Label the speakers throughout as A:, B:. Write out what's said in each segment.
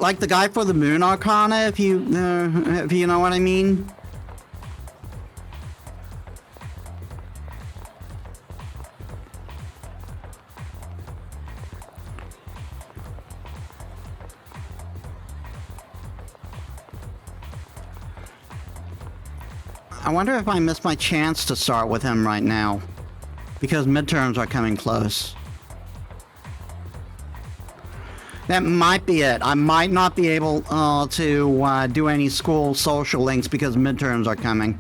A: like the guy for the Moon Arcana, if you know what I mean. I wonder if I missed my chance to start with him right now, because midterms are coming close. That might be it. I might not be able to do any school social links because midterms are coming.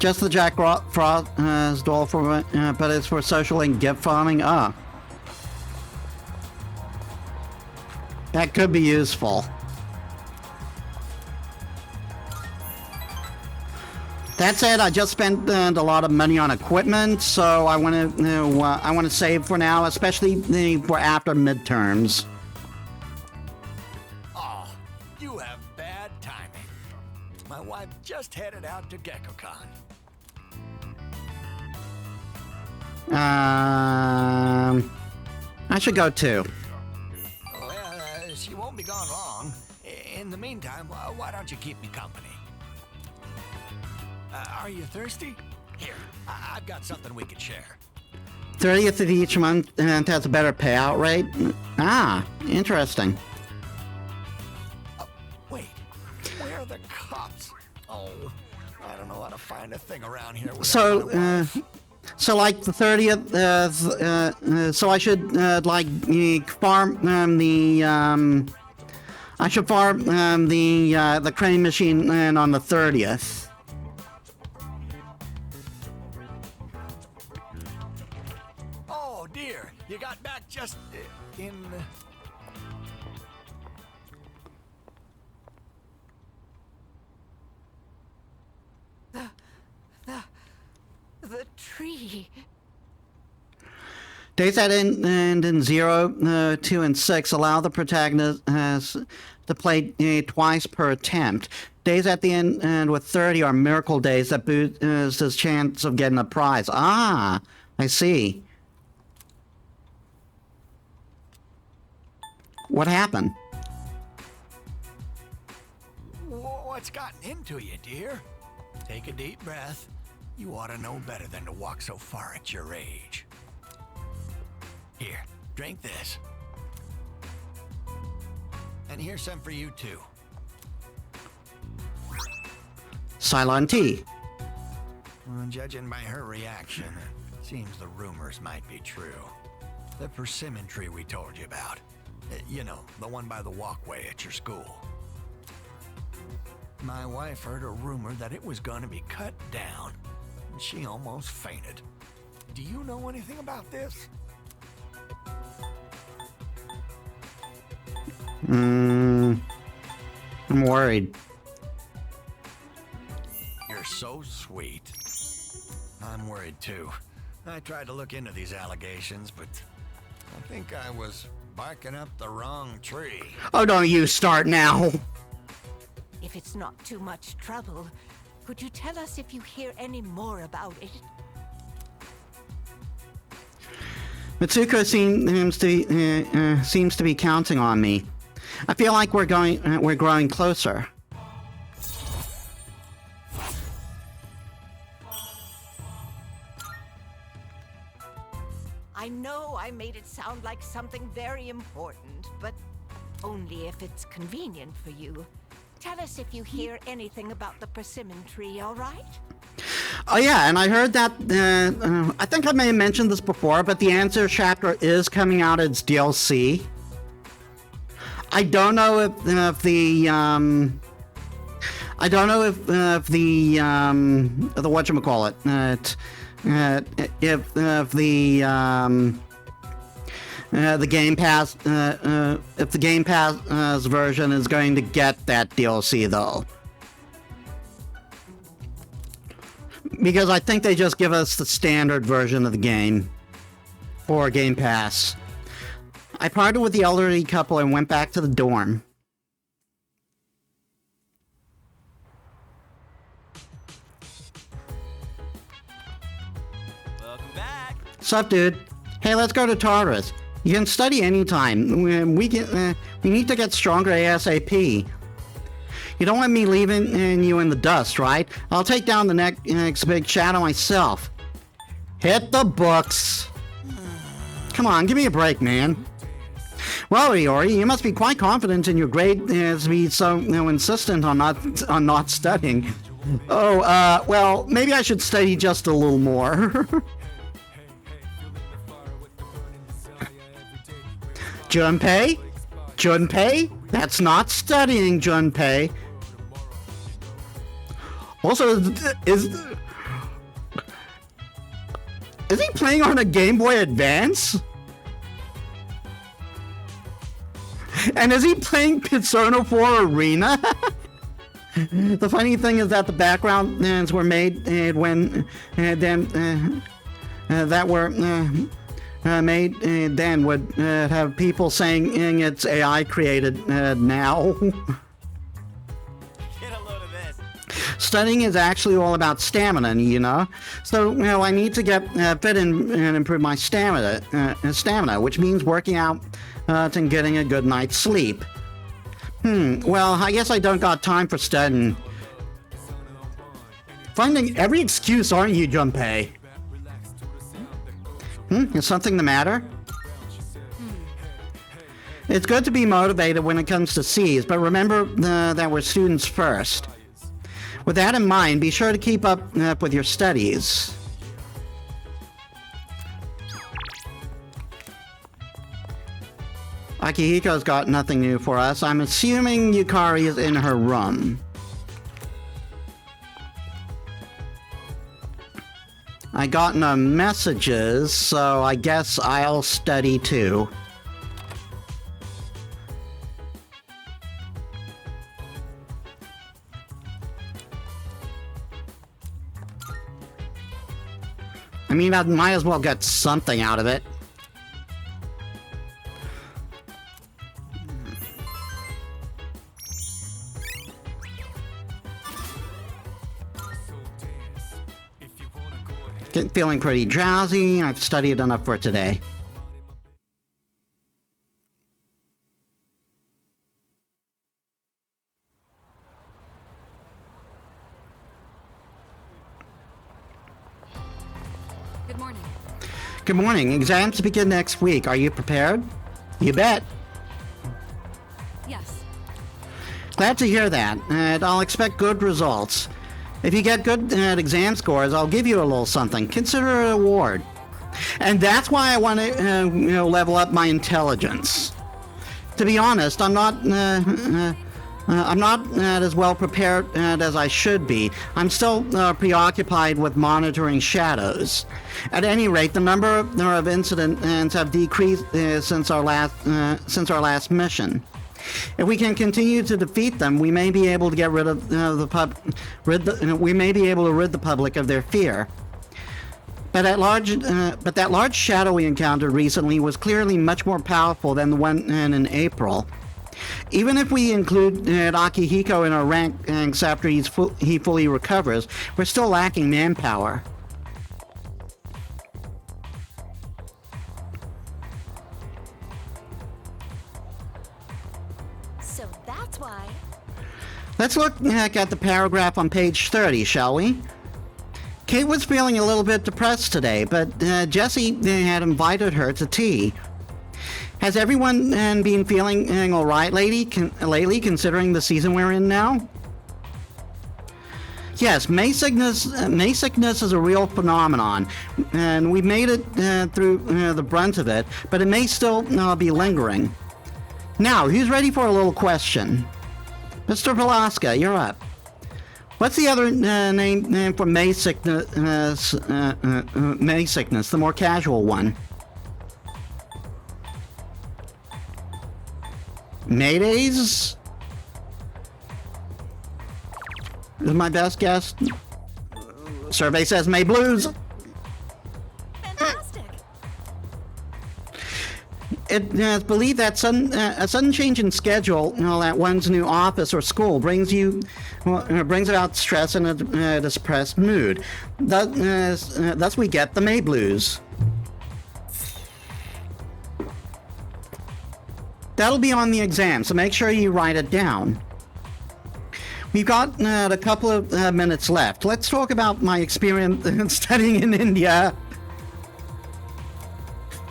A: Just the Jack Frost doll for, but it's for social link gift farming. Ah. That could be useful. That said, I just spent a lot of money on equipment, so I want to save for now, especially for after midterms.
B: Oh, you have bad timing. My wife just headed out to GeckoCon.
A: I should go too.
B: She won't be gone long. In the meantime, why don't you keep me company? Are you thirsty? Here, I've got something we could share.
A: 30th of each month has a better payout rate? Ah, interesting.
B: Wait, where are the cops? Oh, I don't know how to find a thing around here.
A: So like the 30th, so I should like farm I should farm the crane machine on the 30th.
B: Oh dear, you got back just in.
C: The tree.
A: Days that end in 0, 2, and 6 allow the protagonist to play twice per attempt. Days at the end with 30 are miracle days that boost his chance of getting a prize. Ah, I see. What happened?
B: What's gotten into you, dear? Take a deep breath. You ought to know better than to walk so far at your age. Here, drink this. And here's some for you, too.
A: Cylon tea.
B: Well, judging by her reaction, it seems the rumors might be true. The persimmon tree we told you about. You know, the one by the walkway at your school. My wife heard a rumor that it was going to be cut down. She almost fainted. Do you know anything about this?
A: I'm worried.
B: You're so sweet. I'm worried too. I tried to look into these allegations, but I think I was barking up the wrong tree.
A: Oh, don't you start now.
C: If it's not too much trouble, could you tell us if you hear any more about it?
A: Mitsuko seems to be counting on me. I feel like we're growing closer.
C: I know I made it sound like something very important, but only if it's convenient for you. Tell us if you hear anything about the persimmon tree, all right?
A: Oh yeah, and I heard that, I think I may have mentioned this before, but the Answer chapter is coming out as DLC. I don't know if the whatchamacallit, if the Game Pass, if the Game Pass version is going to get that DLC though. Because I think they just give us the standard version of the game for Game Pass. I parted with the elderly couple and went back to the dorm.
D: Welcome back.
A: Sup, dude? Hey, let's go to Tartarus. You can study anytime. We need to get stronger ASAP. You don't want me leaving you in the dust, right? I'll take down the next big shadow myself. Hit the books. Come on, give me a break, man. Well, Iori, you must be quite confident in your grade to be so insistent on not studying. Oh, well, maybe I should study just a little more. Junpei? Junpei? That's not studying, Junpei. Also, is he playing on a Game Boy Advance? And is he playing Persona 4 Arena? The funny thing is that the backgrounds were made when that were made then would have people saying it's AI created now.
D: Get a load of this.
A: Studying is actually all about stamina, you know. So, I need to get fit and improve my stamina, which means working out and getting a good night's sleep. Well, I guess I don't got time for studying. Finding every excuse, aren't you, Junpei? Is something the matter? It's good to be motivated when it comes to C's, but remember that we're students first. With that in mind, be sure to keep up with your studies. Akihiko's got nothing new for us. I'm assuming Yukari is in her room. I got no messages, so I guess I'll study too. I mean, I might as well get something out of it. Feeling pretty drowsy. I've studied enough for today.
E: Good morning.
A: Good morning. Exams begin next week. Are you prepared? You bet.
E: Yes.
A: Glad to hear that, and I'll expect good results. If you get good at exam scores, I'll give you a little something. Consider it an award. And that's why I want to, level up my intelligence. To be honest, I'm not as well prepared as I should be. I'm still preoccupied with monitoring shadows. At any rate, the number of incidents have decreased since our last mission. If we can continue to defeat them, we may be able to get rid of we may be able to rid the public of their fear. But that large shadow we encountered recently was clearly much more powerful than the one in April. Even if we include Akihiko in our ranks after he fully recovers, we're still lacking manpower.
E: So that's why.
A: Let's look at the paragraph on page 30, shall we? Kate was feeling a little bit depressed today, but Jessie had invited her to tea. Has everyone been feeling all right lately, considering the season we're in now? Yes, May sickness is a real phenomenon, and we've made it through the brunt of it, but it may still be lingering. Now, who's ready for a little question? Mr. Balaska, you're up. What's the other name for May sickness? May sickness, the more casual one. Maydays? Is my best guess. Survey says May blues.
E: Fantastic.
A: It is believed that a sudden change in schedule, at one's new office or school brings about stress and a depressed mood. Thus we get the May blues. That'll be on the exam, so make sure you write it down. We've got a couple of minutes left. Let's talk about my experience studying in India.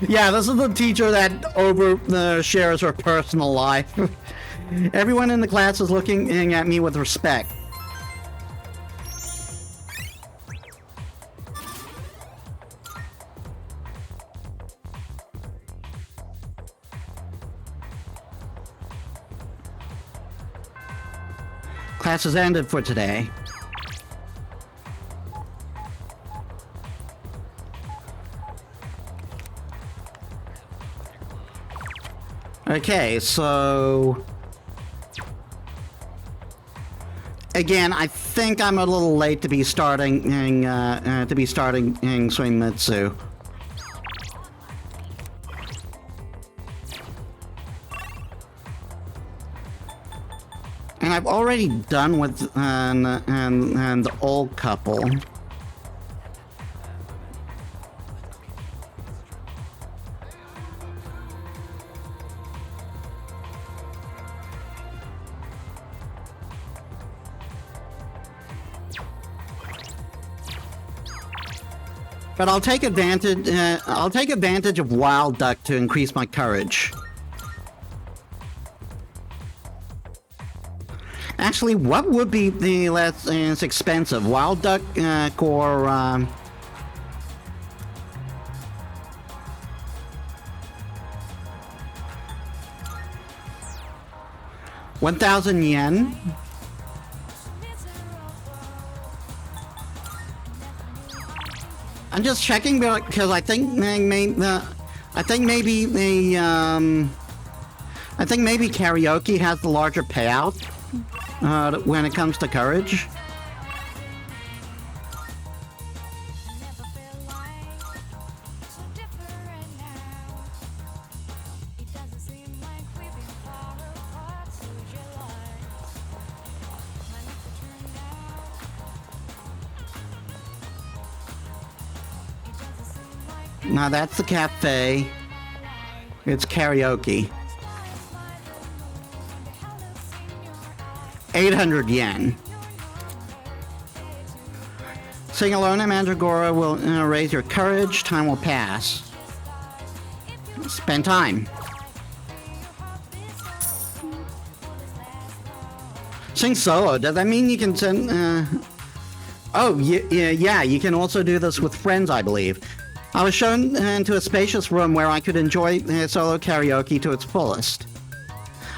A: Yeah, this is the teacher that overshares her personal life. Everyone in the class is looking at me with respect. Class has ended for today. Okay, so again, I think I'm a little late to be starting Suimitsu. And I've already done with and the old couple. But I'll take advantage of Wild Duck to increase my courage. Actually, what would be the less expensive, Wild Duck or 1,000 yen? I'm just checking because I think maybe karaoke has the larger payout when it comes to courage. Now that's the cafe. It's karaoke. 800 yen. Sing alone and Mandragora will raise your courage. Time will pass. Spend time. Sing solo. Does that mean you can send... Oh, yeah, you can also do this with friends, I believe. I was shown into a spacious room where I could enjoy solo karaoke to its fullest.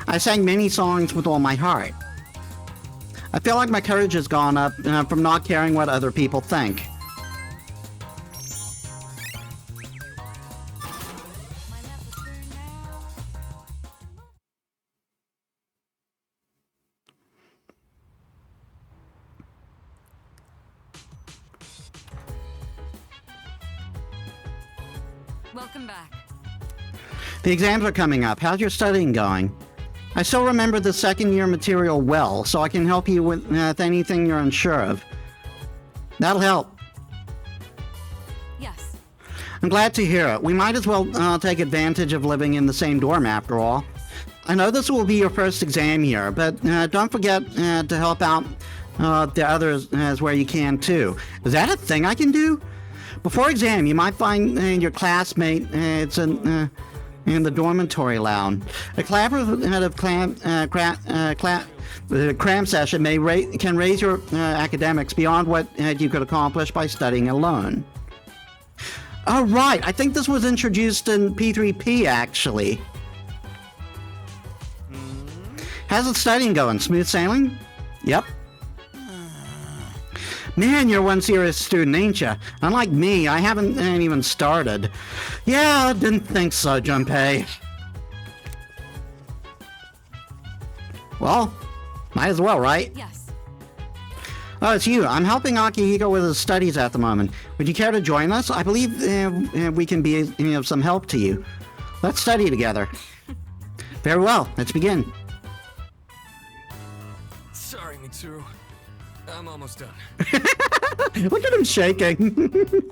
A: I sang many songs with all my heart. I feel like my courage has gone up from not caring what other people think.
E: Welcome back.
A: The exams are coming up. How's your studying going? I still remember the second year material well, so I can help you with anything you're unsure of. That'll help.
E: Yes.
A: I'm glad to hear it. We might as well take advantage of living in the same dorm after all. I know this will be your first exam year, but don't forget to help out the others as where you can too. Is that a thing I can do? Before exam, you might find your classmate it's in the dormitory lounge. A collaborative cram session can raise your academics beyond what you could accomplish by studying alone. Oh, right. I think this was introduced in P3P, actually. How's the studying going? Smooth sailing? Yep. Man, you're one serious student, ain't ya? Unlike me, I haven't even started. Yeah, I didn't think so, Junpei. Well, might as well, right?
E: Yes.
A: Oh, it's you. I'm helping Akihiko with his studies at the moment. Would you care to join us? I believe we can be of some help to you. Let's study together. Very well, let's begin.
D: Sorry, Mitsuru. I'm almost done.
A: Look at him shaking.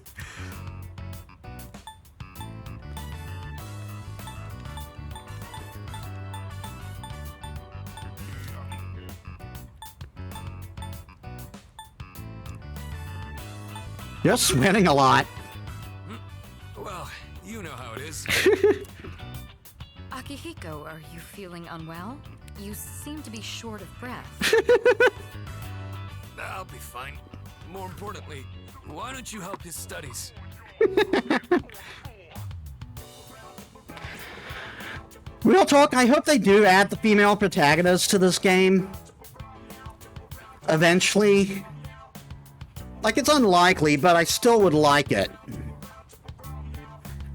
A: You're sweating a lot.
D: Well, you know how it is.
E: Akihiko, are you feeling unwell? You seem to be short of breath.
D: I'll be fine. More importantly, why don't you help his studies?
A: Real talk, I hope they do add the female protagonist to this game. Eventually. Like, it's unlikely, but I still would like it.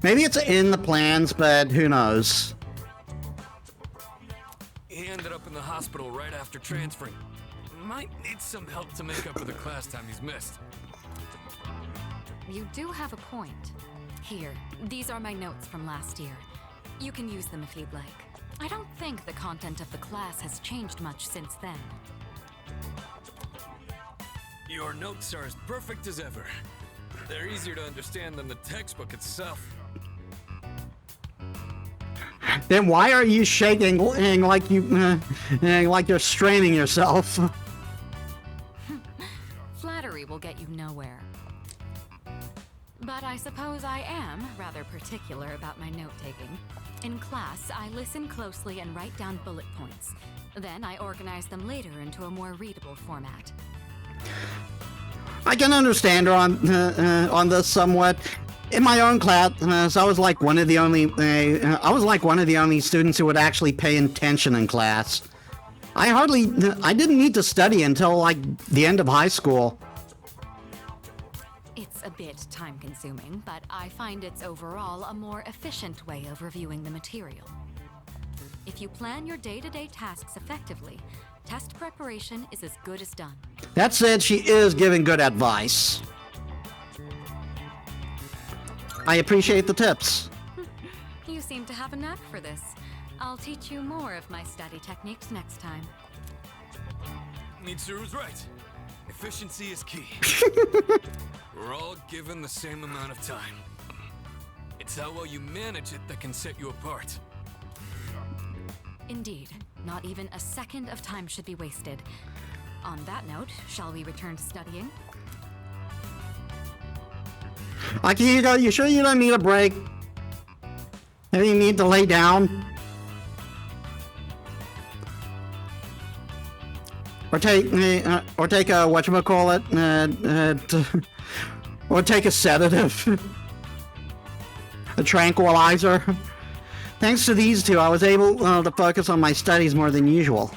A: Maybe it's in the plans, but who knows.
D: He ended up in the hospital right after transferring. Might need some help to make up for the class time he's missed.
E: You do have a point. Here, these are my notes from last year. You can use them if you'd like. I don't think the content of the class has changed much since then.
D: Your notes are as perfect as ever. They're easier to understand than the textbook itself.
A: Then why are you shaking like you're straining yourself?
E: Flattery will get you nowhere. But I suppose I am rather particular about my note-taking. In class, I listen closely and write down bullet points. Then I organize them later into a more readable format.
A: I can understand her on this somewhat. In my own class, I was like one of the only students who would actually pay attention in class. I didn't need to study until like the end of high school.
E: It's a bit time-consuming, but I find it's overall a more efficient way of reviewing the material. If you plan your day-to-day tasks effectively, test preparation is as good as done.
A: That said, she is giving good advice. I appreciate the tips.
E: You seem to have a knack for this. I'll teach you more of my study techniques next time.
D: Mitsuru's right. Efficiency is key. We're all given the same amount of time. It's how well you manage it that can set you apart.
E: Indeed, not even a second of time should be wasted. On that note, shall we return to studying?
A: Akihiko, you sure you don't need a break? Maybe you need to lay down? Or take a whatchamacallit, or take a sedative. A tranquilizer. Thanks to these two, I was able to focus on my studies more than usual.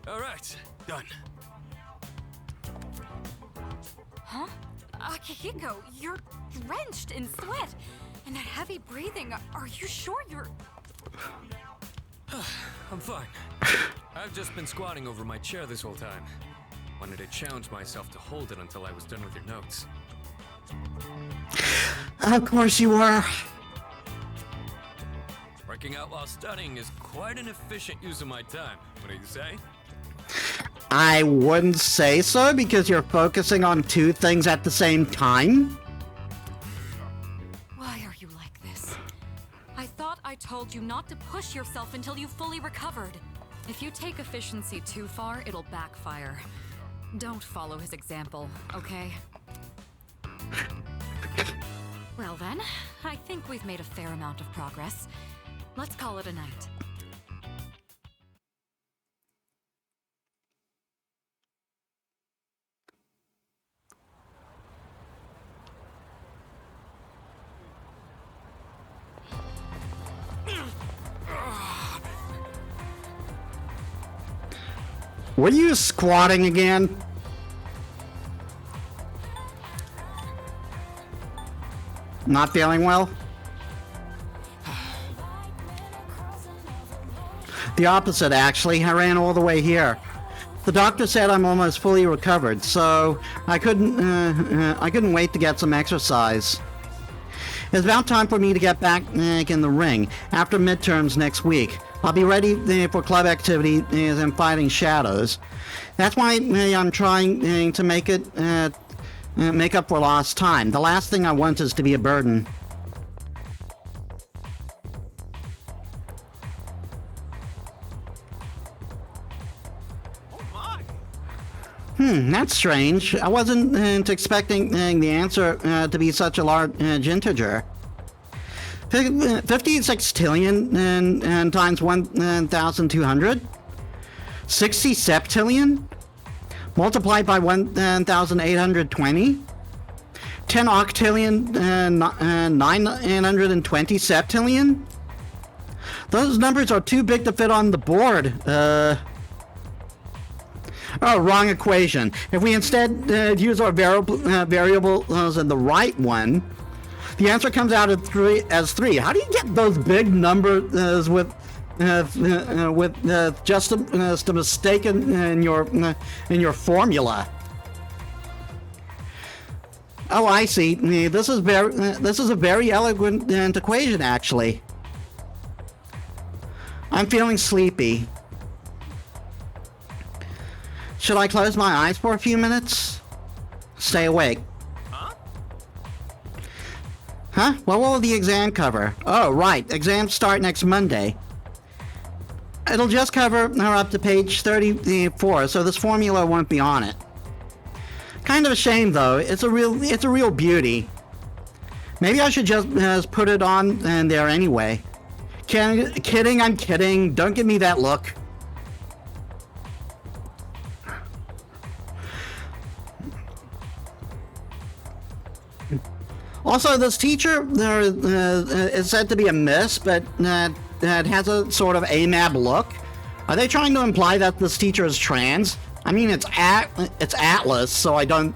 D: All right, done.
E: Huh? Akihiko, you're drenched in sweat and that heavy breathing. Are you sure you're...
D: I'm fine. I've just been squatting over my chair this whole time. Wanted to challenge myself to hold it until I was done with your notes.
A: Of course you were.
D: Working out while studying is quite an efficient use of my time. What do you say?
A: I wouldn't say so, because you're focusing on two things at the same time.
E: Why are you like this? I thought I told you not to push yourself until you fully recovered. If you take efficiency too far, it'll backfire. Don't follow his example, okay? Well then, I think we've made a fair amount of progress. Let's call it a night.
A: Were you squatting again? Not feeling well? The opposite, actually. I ran all the way here. The doctor said I'm almost fully recovered, so I couldn't wait to get some exercise. It's about time for me to get back in the ring after midterms next week. I'll be ready for club activity and fighting shadows. That's why I'm trying to make up for lost time. The last thing I want is to be a burden. That's strange. I wasn't expecting the answer to be such a large integer. 56 trillion and times 1,200? 60 septillion? Multiplied by 1,820? 10 octillion and 920 septillion? Those numbers are too big to fit on the board. Oh, wrong equation. If we instead use our variables in the right one, the answer comes out as 3. How do you get those big numbers with just a mistake in your formula? Oh, I see. This is a very elegant equation, actually. I'm feeling sleepy. Should I close my eyes for a few minutes? Stay awake. Huh? What will the exam cover? Oh, right. Exams start next Monday. It'll just cover up to page 34, so this formula won't be on it. Kind of a shame, though. It's a real beauty. Maybe I should just put it on there anyway. Kidding, I'm kidding. Don't give me that look. Also, this teacher is said to be a miss, but that has a sort of AMAB look. Are they trying to imply that this teacher is trans? I mean, it's Atlas, so I don't,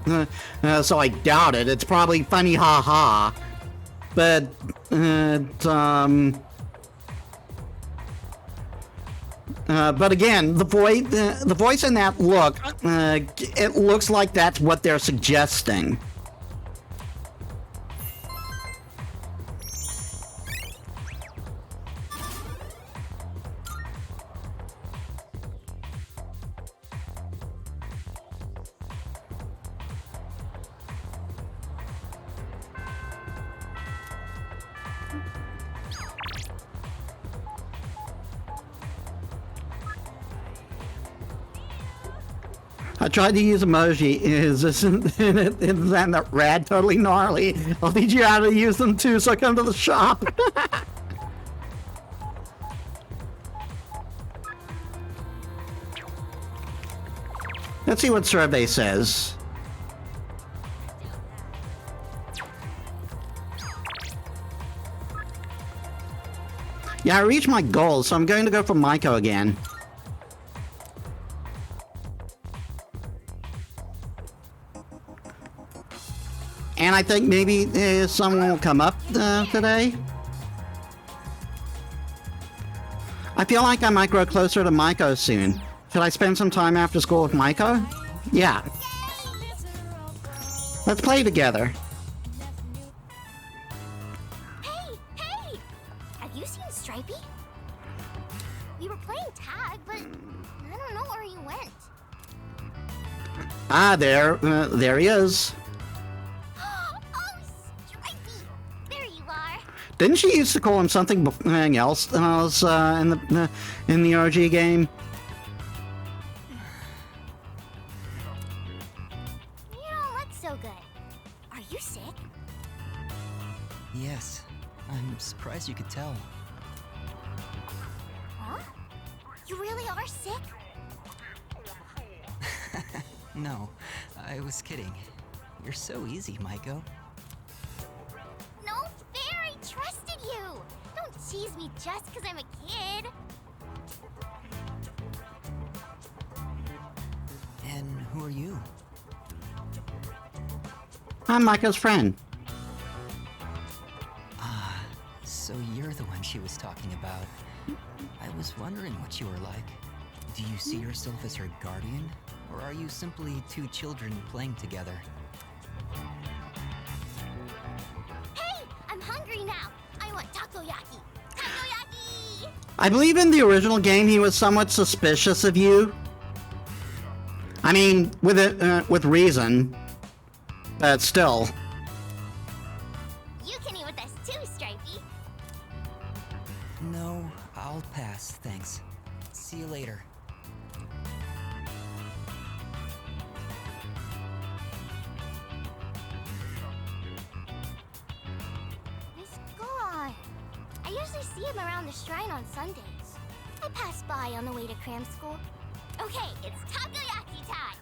A: so I doubt it. It's probably funny, haha. But again, the voice in that look, it looks like that's what they're suggesting. I tried to use emoji. Isn't that rad? Totally gnarly. I'll teach you how to use them too, so come to the shop. Let's see what survey says. Yeah, I reached my goal, so I'm going to go for Maiko again. And I think maybe someone will come up today. I feel like I might grow closer to Maiko soon. Should I spend some time after school with Maiko? Yeah. Let's play together.
F: Hey! Have you seen Stripey? We were playing tag, but I don't know where he went.
A: Ah, there he is. Didn't she used to call him something else in the RG game?
F: You don't look so good. Are you sick?
G: Yes. I'm surprised you could tell.
F: Huh? You really are sick?
G: No, I was kidding. You're so easy, Maiko.
F: No fair, I trusted you! Don't tease me just because I'm a kid!
G: And who are you?
A: I'm Maiko's friend.
G: Ah, so you're the one she was talking about. I was wondering what you were like. Do you see yourself as her guardian? Or are you simply two children playing together?
F: Hey! I'm hungry now! I want takoyaki! Takoyaki!
A: I believe in the original game he was somewhat suspicious of you. I mean, with reason, but still.
F: You can eat with us too, Stripey!
G: No, I'll pass, thanks. See you later.
F: He's gone. I usually see him around the shrine on Sundays. I pass by on the way to cram school. Okay, it's takoyaki time!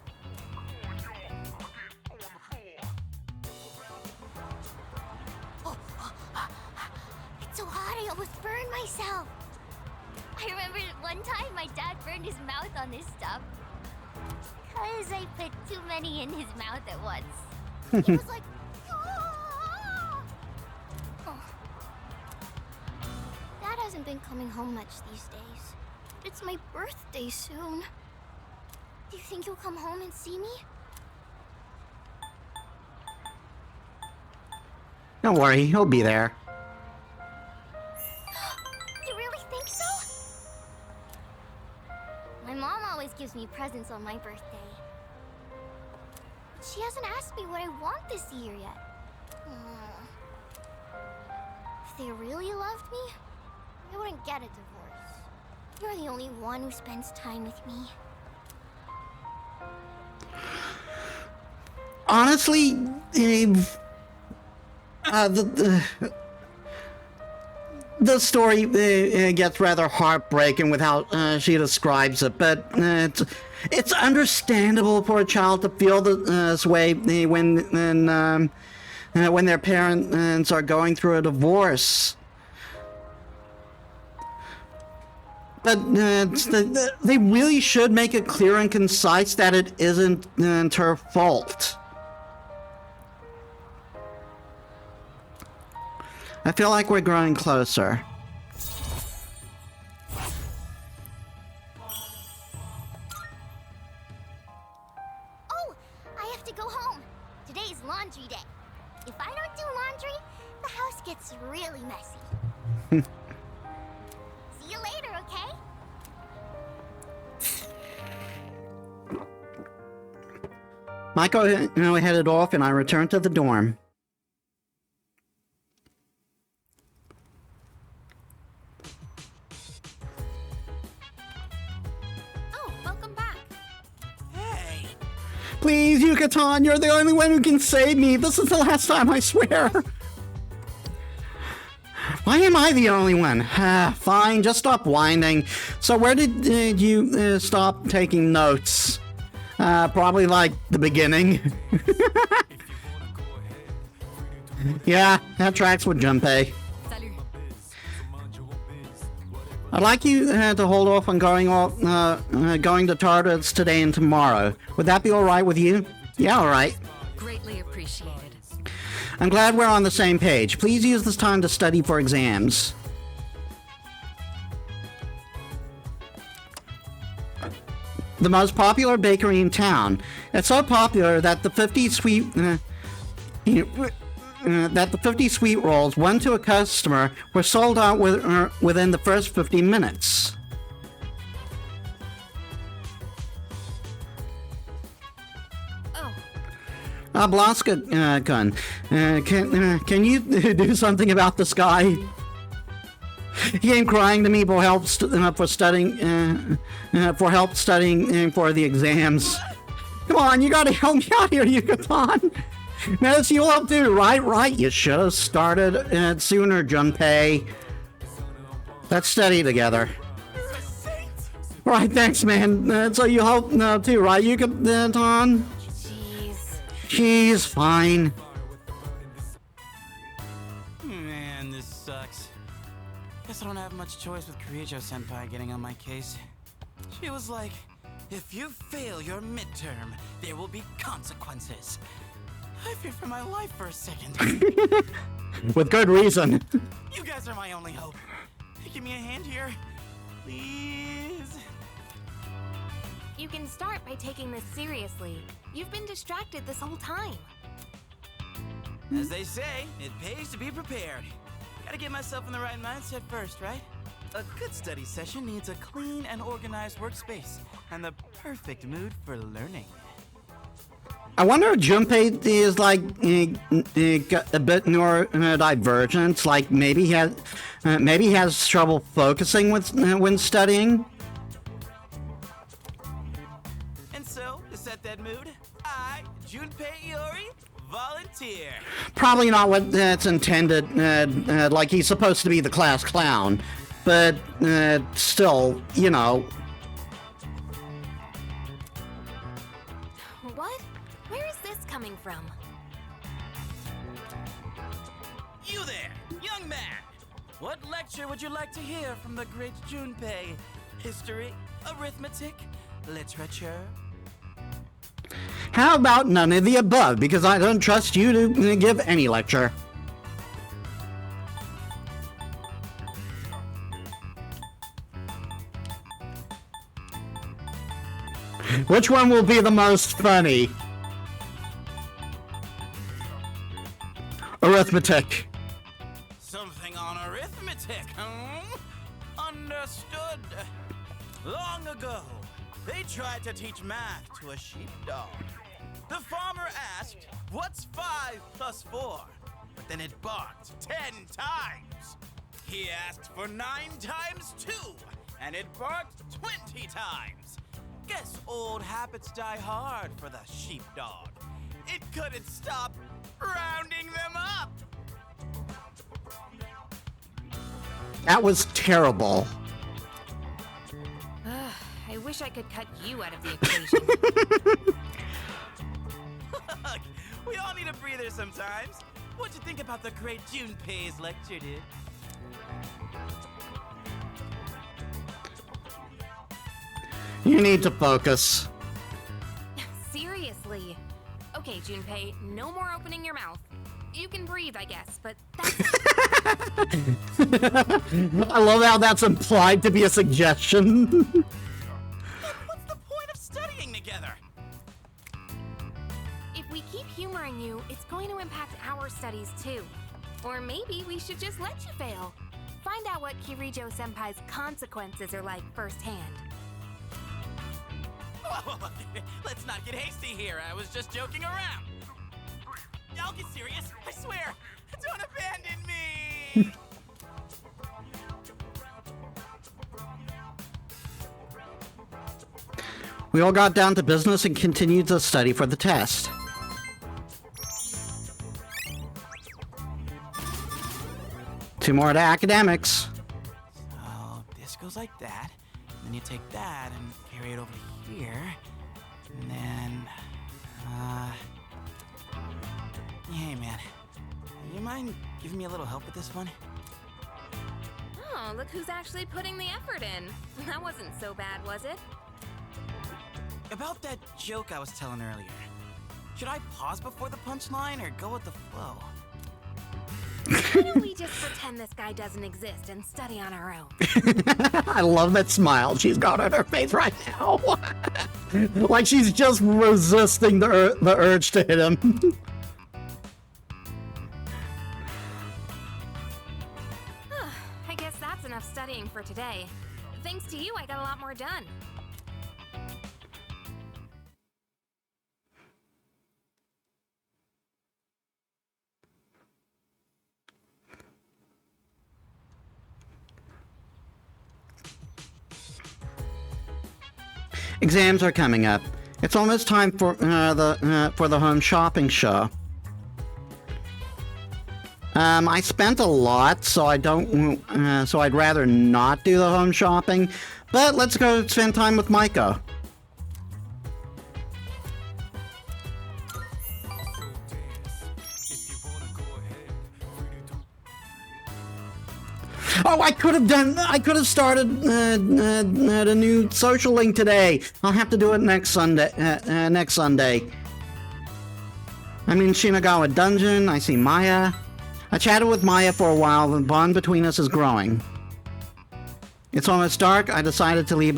F: It's so hot, I almost burned myself. I remember one time my dad burned his mouth on this stuff. Cause I put too many in his mouth at once. He was like, "Ah!" Oh. Dad hasn't been coming home much these days. It's my birthday soon. Do you think you'll come home and see me?
A: Don't worry, he'll be there.
F: You really think so? My mom always gives me presents on my birthday. But she hasn't asked me what I want this year yet. If they really loved me, I wouldn't get a divorce. You're the only one who spends time with me.
A: Honestly, the story gets rather heartbreaking with how she describes it, but it's understandable for a child to feel this way when their parents are going through a divorce. But they really should make it clear and concise that it isn't her fault. I feel like we're growing closer.
F: Oh, I have to go home. Today's laundry day. If I don't do laundry, the house gets really messy. See you later, okay?
A: Maiko headed off and I returned to the dorm.
C: Oh, welcome back.
B: Hey,
A: Please, Yucatan, you're the only one who can save me. This is the last time, I swear. Why am I the only one? Fine, just stop whining. So where did you stop taking notes? Probably like the beginning. Yeah, that tracks with Junpei.
E: Salut.
A: I'd like you to hold off on going to Tartarus today and tomorrow. Would that be all right with you? Yeah, all right.
E: Greatly appreciated.
A: I'm glad we're on the same page. Please use this time to study for exams. The most popular bakery in town. It's so popular that the 50 sweet rolls, one to a customer, were sold out within the first 50 minutes. Balaska-kun, can you do something about this guy? He came crying to me for help studying for the exams. Come on, you gotta help me out here, Yucatan. Metis, you'll help too, right? Right, you should have started sooner, Junpei. Let's study together. Right, thanks, man. So you help too, right, Yucatan? She's fine.
H: Man, this sucks. Guess I don't have much choice with Kirijo-senpai getting on my case. She was like, if you fail your midterm, there will be consequences. I feared for my life for a second.
A: With good reason.
H: You guys are my only hope. Give me a hand here. Please.
I: You can start by taking this seriously. You've been distracted this whole time.
H: As they say, it pays to be prepared. Gotta get myself in the right mindset first, right? A good study session needs a clean and organized workspace, and the perfect mood for learning.
A: I wonder if Junpei is like got a bit neurodivergent. Like maybe he has trouble focusing when studying.
H: And so, to set that mood, I, Junpei Iori, volunteer.
A: Probably not what it's intended. Like he's supposed to be the class clown, but still, you know.
I: What? Where is this coming from?
H: You there, young man! What lecture would you like to hear from the great Junpei? History, arithmetic, literature?
A: How about none of the above? Because I don't trust you to give any lecture. Which one will be the most funny? Arithmetic.
H: Something on arithmetic, huh? Understood. Long ago, they tried to teach math to a sheepdog. The farmer asked, "What's 5 plus 4?" But then it barked 10 times. He asked for 9 times 2, and it barked 20 times. Guess old habits die hard for the sheepdog. It couldn't stop rounding them up.
A: That was terrible.
I: I wish I could cut you out of the equation.
H: Look, we all need a breather sometimes. What'd you think about the great Junpei's lecture, dude?
A: You need to focus.
I: Seriously. Okay, Junpei, no more opening your mouth. You can breathe, I guess, but that's
A: I love how that's implied to be a suggestion.
H: What's the point of studying together?
I: If we keep humoring you, it's going to impact our studies too. Or maybe we should just let you fail. Find out what Kirijo-senpai's consequences are like firsthand.
H: Whoa, let's not get hasty here. I was just joking around. I'll get serious. I swear. Don't abandon me.
A: We all got down to business and continued to study for the test. Two more to academics.
H: So this goes like that. Then you take that and carry it over here. And then, hey man, you mind giving me a little help with this one?
I: Oh, look who's actually putting the effort in. That wasn't so bad, was it?
H: About that joke I was telling earlier. Should I pause before the punchline or go with the flow?
I: Why don't we just pretend this guy doesn't exist and study on our own?
A: I love that smile she's got on her face right now. Like she's just resisting the urge to hit him.
I: I guess that's enough studying for today. Thanks to you, I got a lot more done.
A: Exams are coming up. It's almost time for the home shopping show. I spent a lot, so I don't. So I'd rather not do the home shopping. But let's go spend time with Micah. Oh, I could have started a new social link today. I'll have to do it next Sunday. Next Sunday. I'm in Shinagawa Dungeon. I see Maya. I chatted with Maya for a while. The bond between us is growing. It's almost dark. I decided to leave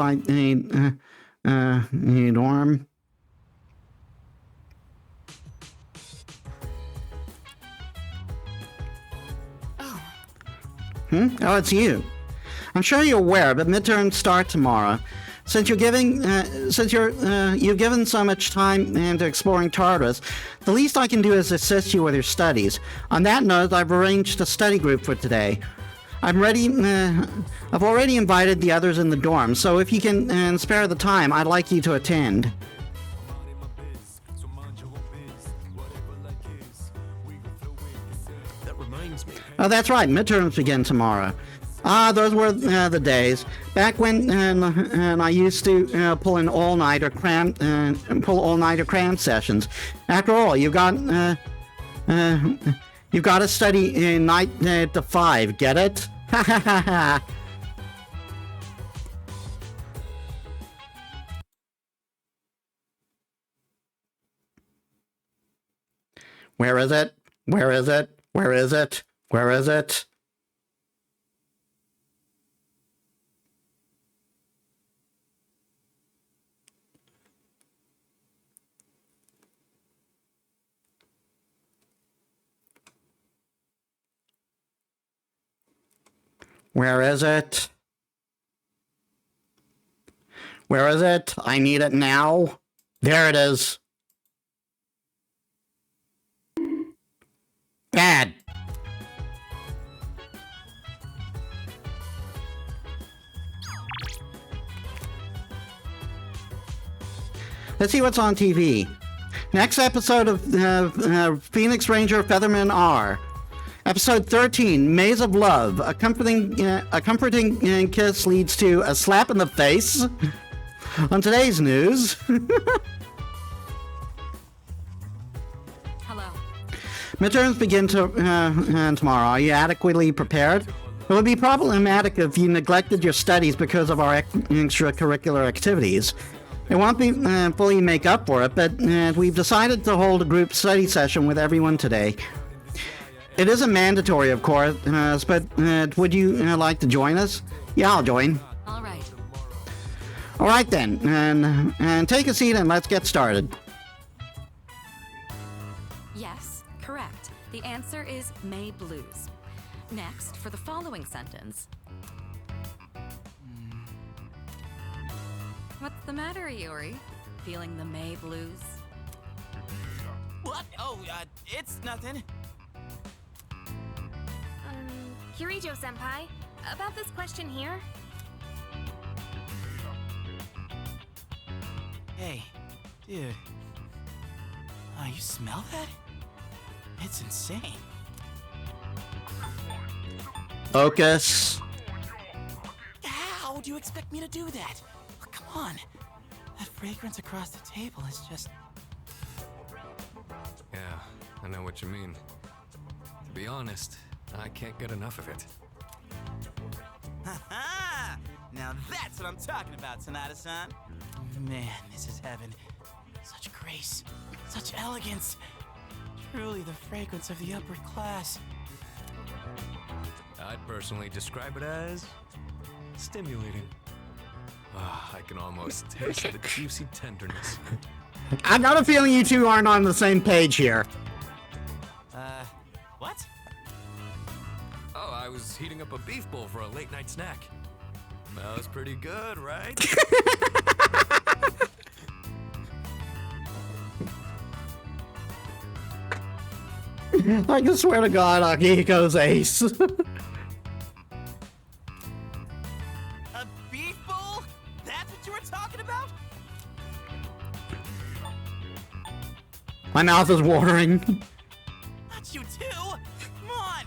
A: dorm. Oh, it's you. I'm sure you're aware, but midterms start tomorrow. Since you've given so much time into exploring Tartarus, the least I can do is assist you with your studies. On that note, I've arranged a study group for today. I've already invited the others in the dorm, so if you can spare the time, I'd like you to attend.
D: That reminds me.
A: Oh, that's right. Midterms begin tomorrow. Ah, those were the days back when I used to pull all-nighter cram sessions. After all, you've got to study in night to 5. Get it? Ha ha ha ha. Where is it? Where is it? Where is it? Where is it? Where is it? Where is it? I need it now. There it is. Bad. Let's see what's on TV. Next episode of Phoenix Ranger Featherman R. Episode 13, Maze of Love. A comforting kiss leads to a slap in the face. On today's news.
E: Hello.
A: Midterms begin tomorrow. Are you adequately prepared? It would be problematic if you neglected your studies because of our extracurricular activities. It won't be fully make up for it, but we've decided to hold a group study session with everyone today. It isn't mandatory, of course, but would you like to join us? Yeah, I'll join.
E: All right.
A: All right then, and take a seat and let's get started.
E: Yes, correct. The answer is May Blues. Next, for the following sentence. What's the matter, Iori? Feeling the May Blues?
H: What? Oh, it's nothing.
I: Kirijo-senpai, about this question here.
H: Hey, dude. Oh, you smell that? It's insane.
A: Focus.
H: How do you expect me to do that? Oh, come on. That fragrance across the table is just...
D: Yeah, I know what you mean. To be honest, I can't get enough of it.
H: Ha-ha! Now that's what I'm talking about, Sonata-san. Man, this is heaven. Such grace, such elegance. Truly the fragrance of the upper class.
D: I'd personally describe it as stimulating. Ah, I can almost taste the juicy tenderness.
A: I got a feeling you two aren't on the same page here.
H: What?
D: Oh, I was heating up a beef bowl for a late night snack. That was pretty good, right?
A: I can swear to God, Akihiko's ace.
H: A beef bowl? That's what you were talking about?
A: My mouth is watering.
H: Not you too! Come on!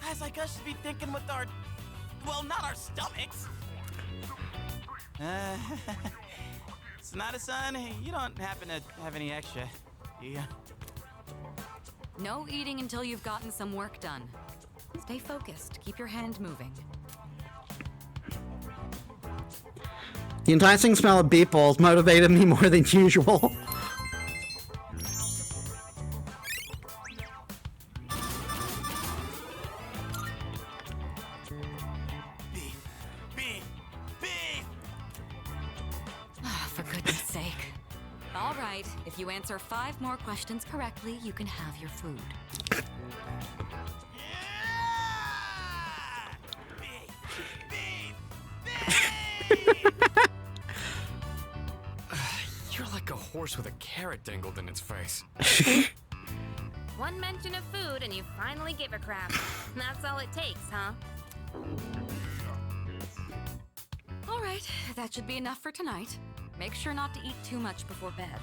H: Guys like us should be thinking with our... well, not our stomachs! Sonata-san, you don't happen to have any extra, do you?
E: No eating until you've gotten some work done. Stay focused. Keep your hand moving.
A: The enticing smell of beef balls motivated me more than usual.
E: For goodness All right, if you answer 5 more questions correctly, you can have your food.
D: You're like a horse with a carrot dangled in its face.
I: One mention of food and you finally give a crap. That's all it takes, huh?
E: All right, that should be enough for tonight. Make sure not to eat too much before bed.